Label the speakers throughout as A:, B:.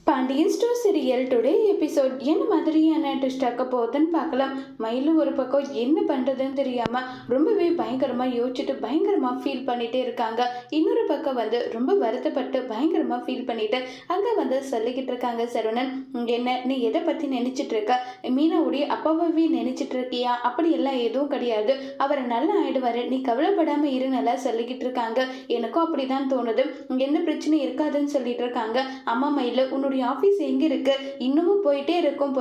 A: Pandian store serial today episode என்ன மாதிரியான twist ஆக்க போகுதுன்னு பார்க்கலாம். மயிலு ஒரு பக்கம் என்ன பண்ணுறதுன்னு தெரியாமல் ரொம்பவே பயங்கரமாக யோசிச்சுட்டு பயங்கரமாக ஃபீல் பண்ணிகிட்டே இருக்காங்க. இன்னொரு பக்கம் ரொம்ப வருத்தப்பட்டு பயங்கரமாக ஃபீல் பண்ணிட்டு அங்கே சொல்லிக்கிட்டு இருக்காங்க. சரவணன், என்ன நீ எதை பற்றி நினச்சிட்டு இருக்க? மீனாவுடைய அப்பாவே நினச்சிட்டு இருக்கியா? அப்படி எல்லாம் எதுவும் கிடையாது, அவர் நல்லா ஆயிடுவார், நீ கவலைப்படாமல் இரு நல்லா சொல்லிக்கிட்டு இருக்காங்க. எனக்கும் அப்படி தான் தோணுது, எந்த பிரச்சனை இருக்காதுன்னு சொல்லிட்டு இருக்காங்க. அம்மா மயிலு, உன்னுடைய ஆஃபீஸ் எங்கே இருக்கு? இன்னமும் போயிட்டே இருக்கும்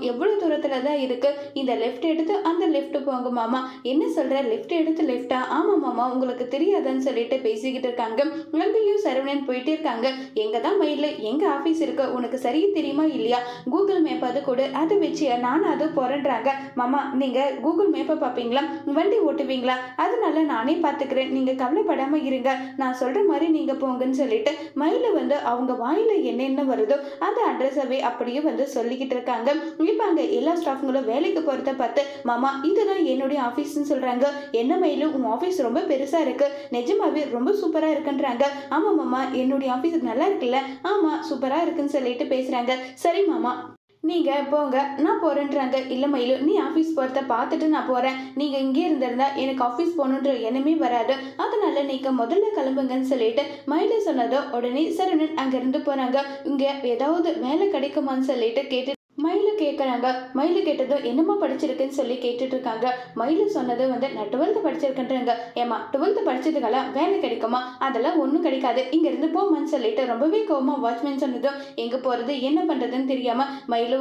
A: எவ்வளோ தூரத்தில் தான் இருக்கு? இந்த லெஃப்ட் எடுத்து அந்த லெஃப்ட் போங்க மாமா. என்ன சொல்ற, லெஃப்ட் எடுத்து லெஃப்டா? ஆமாம் மாமா, உங்களுக்கு தெரியாதான்னு சொல்லிட்டு பேசிக்கிட்டு இருக்காங்க. அங்கேயும் சரவணன் போயிட்டே இருக்காங்க. எங்கே தான் மயில எங்கே ஆஃபீஸ் இருக்கு உனக்கு சரியா தெரியுமா இல்லையா? கூகுள் மேப் அது கூட அதை வச்சு நானும் அது போறேன்றாங்க. மாமா, நீங்கள் கூகுள் மேப்பை பார்ப்பீங்களா? வண்டி ஓட்டுவீங்களா? அதனால நானே பார்த்துக்கிறேன், நீங்கள் கவலைப்படாமல் இருங்க, நான் சொல்கிற மாதிரி நீங்கள் போங்கன்னு சொல்லிட்டு மயில அவங்க வாயில் என்னென்ன வருதோ அந்த அட்ரஸவே அப்படியே சொல்லிக்கிட்டு இருக்காங்க. இப்போ அங்கே எல்லா ஸ்டாஃப்களும் வேலைக்கு போகிறத பார்த்து, மாமா இதுதான் என்னுடைய ஆஃபீஸ்ன்னு சொல்கிறாங்க. என்ன மயிலும், உன் ஆஃபீஸ் ரொம்ப பெருசாக இருக்கு, நிஜமாவே ரொம்ப சூப்பராக இருக்குன்றாங்க. ஆமாம் மாமா, என்னுடைய ஆஃபீஸ் நல்லா இருக்குல்ல? ஆமாம் சூப்பராக இருக்குன்னு சொல்லிட்டு பேசுகிறாங்க. சரி மாமா, நீங்கள் போங்க, நான் போகிறேன்றாங்க. இல்லை மயிலு, நீ ஆஃபீஸ் போகிறத பார்த்துட்டு நான் போகிறேன், நீங்கள் இங்கே இருந்திருந்தா எனக்கு ஆஃபீஸ் போகணுன்ற எண்ணமே வராது, அதனால நீங்கள் முதல்ல கிளம்புங்கன்னு சொல்லிட்டு மயிலு சொன்னதோ உடனே சரவணன் அங்கேருந்து போகிறாங்க. இங்கே ஏதாவது வேலை கிடைக்குமான்னு சொல்லிட்டு கேட்டு மயிலு கேட்குறாங்க. மயிலு கேட்டதும் என்னம்மா படிச்சிருக்குன்னு சொல்லி கேட்டுட்டு இருக்காங்க. மயிலு சொன்னது நான் 12th படிச்சிருக்கேன்றாங்க. ஏமா 12th படிச்சதுக்கெல்லாம் வேலை கிடைக்குமா? அதெல்லாம் ஒன்றும் கிடைக்காது, இங்கேருந்து போமான்னு சொல்லிட்டு ரொம்பவே கோவமா வாட்ச்மேன் சொன்னதும் எங்கே போகிறது என்ன பண்ணுறதுன்னு தெரியாமல் மயிலு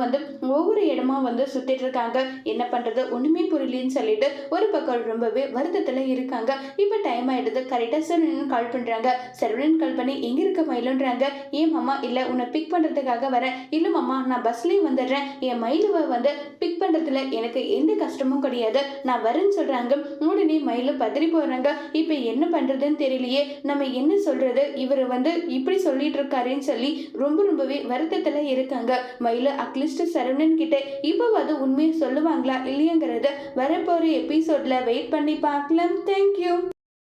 A: ஒவ்வொரு இடமா சுற்றிட்டு இருக்காங்க. என்ன பண்ணுறது ஒன்றுமே புரியலன்னு சொல்லிட்டு ஒரு பக்கம் ரொம்பவே வருத்தத்தில் இருக்காங்க. இப்போ டைம் ஆகிடுது. கரெக்டாக சரவணன் கால் பண்ணுறாங்க. சரவணன் கால் பண்ணி எங்கே இருக்க மயிலுன்றாங்க. ஏன் மாமா, இல்லை உன்னை பிக் பண்ணுறதுக்காக வரேன். இல்லை மாமா, நான் பஸ்லேயே வந்துடுறேன், என் மயிலுவை பிக் பண்றதுல எனக்கு எந்த கஷ்டமும் கிடையாது, நான் வரேன்னு சொல்றாங்க. உடனே மயிலு பதறி போறாங்க. இப்ப என்ன பண்றதுன்னு தெரியலையே, நம்ம என்ன சொல்றது, இவர் இப்படி சொல்லிட்டு இருக்காருன்னு சொல்லி ரொம்பவே வருத்தத்துல இருக்காங்க. மயிலு அட்லீஸ்ட் சரவணன் கிட்ட இப்போவாது உண்மையை சொல்லுவாங்களா இல்லையாங்கிறத வரப்போற எபிசோட்ல வெயிட் பண்ணி பார்க்கலாம். தேங்க்யூ.